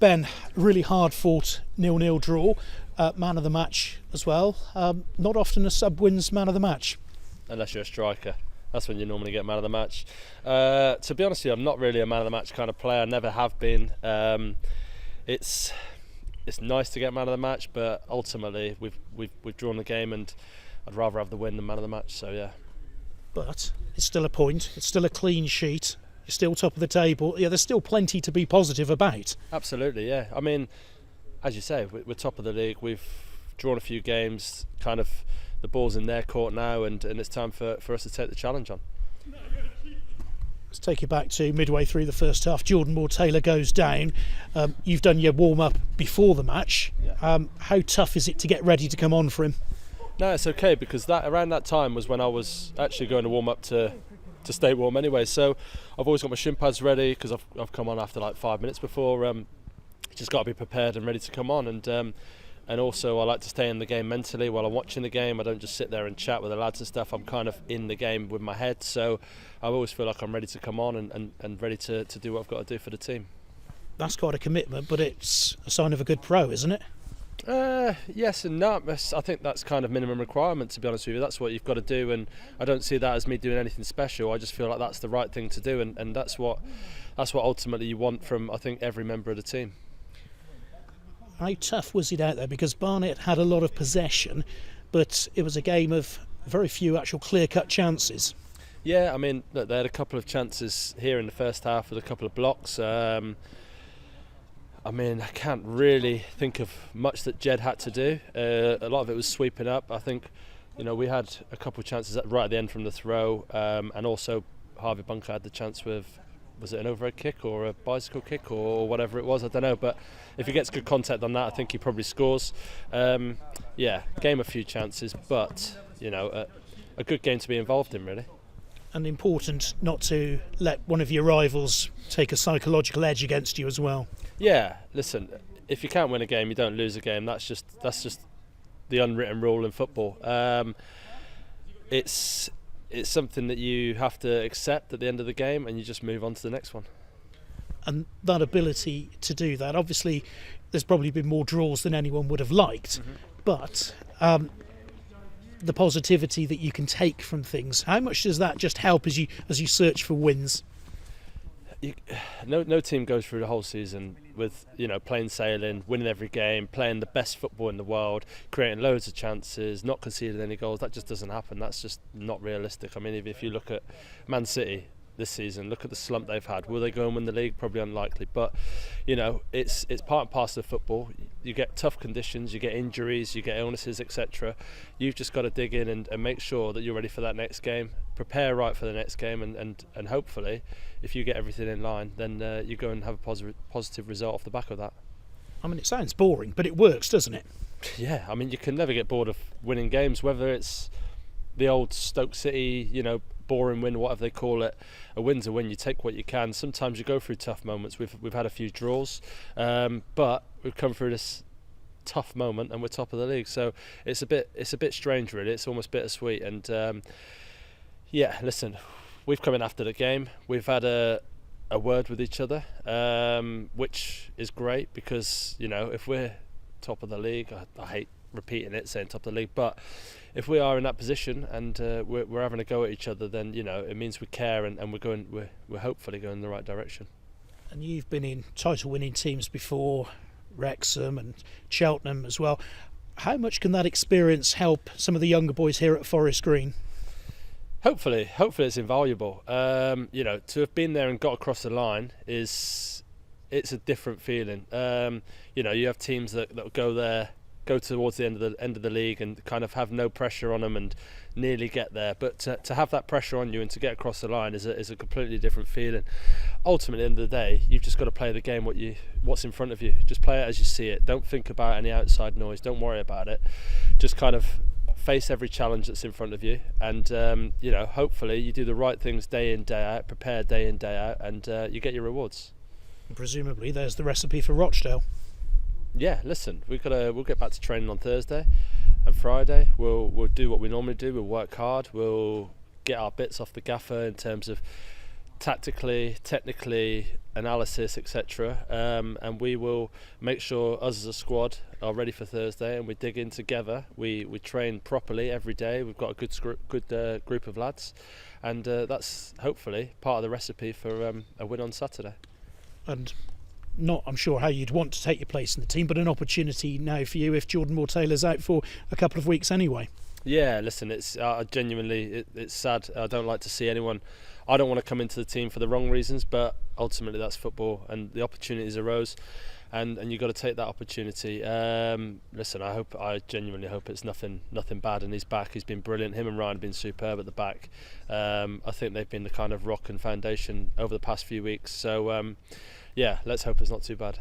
Ben, really hard fought 0-0 draw, man of the match as well. Not often a sub wins man of the match. Unless you're a striker, that's when you normally get man of the match. To be honest with you, I'm not really a man of the match kind of player. I never have been. It's nice to get man of the match, but ultimately we've drawn the game, and I'd rather have the win than man of the match. So yeah. But it's still a point. It's still a clean sheet. You're still top of the table. Yeah, there's still plenty to be positive about. Absolutely, yeah. I mean, as you say, we're top of the league. We've drawn a few games. Kind of the ball's in their court now, and it's time for us to take the challenge on. Let's take you back to midway through the first half. Jordan Moore-Taylor goes down. You've done your warm-up before the match. Yeah. How tough is it to get ready to come on for him? No, it's okay, because around that time was when I was actually going to warm up to stay warm anyway. So I've always got my shin pads ready, because I've come on after like 5 minutes before. Just got to be prepared and ready to come on, and also I like to stay in the game mentally while I'm watching the game. I don't just sit there and chat with the lads and stuff. I'm kind of in the game with my head, so I always feel like I'm ready to come on and ready to do what I've got to do for the team. That's quite a commitment, but it's a sign of a good pro, isn't it? Yes and no. I think that's kind of minimum requirement, to be honest with you. That's what you've got to do, and I don't see that as me doing anything special. I just feel like that's the right thing to do, and that's what ultimately you want from, I think, every member of the team. How tough was it out there? Because Barnet had a lot of possession, but it was a game of very few actual clear-cut chances. Yeah, I mean, look, they had a couple of chances here in the first half with a couple of blocks. I mean, I can't really think of much that Jed had to do. A lot of it was sweeping up. I think, we had a couple of chances right at the end from the throw, and also Harvey Bunker had the chance with, was it an overhead kick or a bicycle kick or whatever it was? I don't know. But if he gets good contact on that, I think he probably scores. Yeah, game a few chances, but a good game to be involved in, really. And important not to let one of your rivals take a psychological edge against you as well. Yeah, listen, if you can't win a game, you don't lose a game. That's just the unwritten rule in football. It's something that you have to accept at the end of the game, and you just move on to the next one. And that ability to do that, obviously there's probably been more draws than anyone would have liked, but the positivity that you can take from things, how much does that just help as you search for wins? No team goes through the whole season with plain sailing, winning every game, playing the best football in the world, creating loads of chances, not conceding any goals. That just doesn't happen. That's just not realistic. I mean, if you look at Man City this season, look at the slump they've had. Will they go and win the league? Probably unlikely. But it's part and parcel of football. You get tough conditions, you get injuries, you get illnesses, etc. You've just got to dig in and make sure that you're ready for that next game. Prepare right for the next game, and hopefully, if you get everything in line, then you go and have a positive result off the back of that. I mean, it sounds boring, but it works, doesn't it? Yeah, I mean, you can never get bored of winning games, whether it's the old Stoke City, boring win, whatever they call it. A win's a win. You take what you can. Sometimes you go through tough moments. We've had a few draws, but we've come through this tough moment and we're top of the league. So it's a bit strange, really. It's almost bittersweet. And yeah, listen, we've come in after the game. We've had a word with each other, which is great, because if we're top of the league, I hate repeating it, saying top of the league, but if we are in that position and we're having a go at each other, then it means we care, and we're hopefully going in the right direction. And you've been in title-winning teams before, Wrexham and Cheltenham as well. How much can that experience help some of the younger boys here at Forest Green? Hopefully it's invaluable. To have been there and got across the line it's a different feeling. You have teams that go towards the end of the league and kind of have no pressure on them and nearly get there, but to have that pressure on you and to get across the line is a completely different feeling. Ultimately, at the end of the day, you've just got to play the game what's in front of you. Just play it as you see it. Don't think about any outside noise. Don't worry about it. Just kind of face every challenge that's in front of you, and hopefully you do the right things day in, day out, prepare day in, day out, and you get your rewards. And presumably there's the recipe for Rochdale. Yeah, listen, we'll get back to training on Thursday and Friday. We'll do what we normally do. We'll work hard. We'll get our bits off the gaffer in terms of tactically, technically, analysis, etc. And we will make sure us as a squad are ready for Thursday, and we dig in together. We train properly every day. We've got a good group of lads, and that's hopefully part of the recipe for a win on Saturday. And not, I'm sure, how you'd want to take your place in the team, but an opportunity now for you if Jordan Moore-Taylor's out for a couple of weeks anyway. Yeah, listen, it's genuinely it's sad. I don't like to see anyone. I don't want to come into the team for the wrong reasons, but ultimately that's football, and the opportunities arose, and you've got to take that opportunity. Listen, I genuinely hope it's nothing bad, and he's back. He's been brilliant. Him and Ryan have been superb at the back. I think they've been the kind of rock and foundation over the past few weeks. So yeah, let's hope it's not too bad.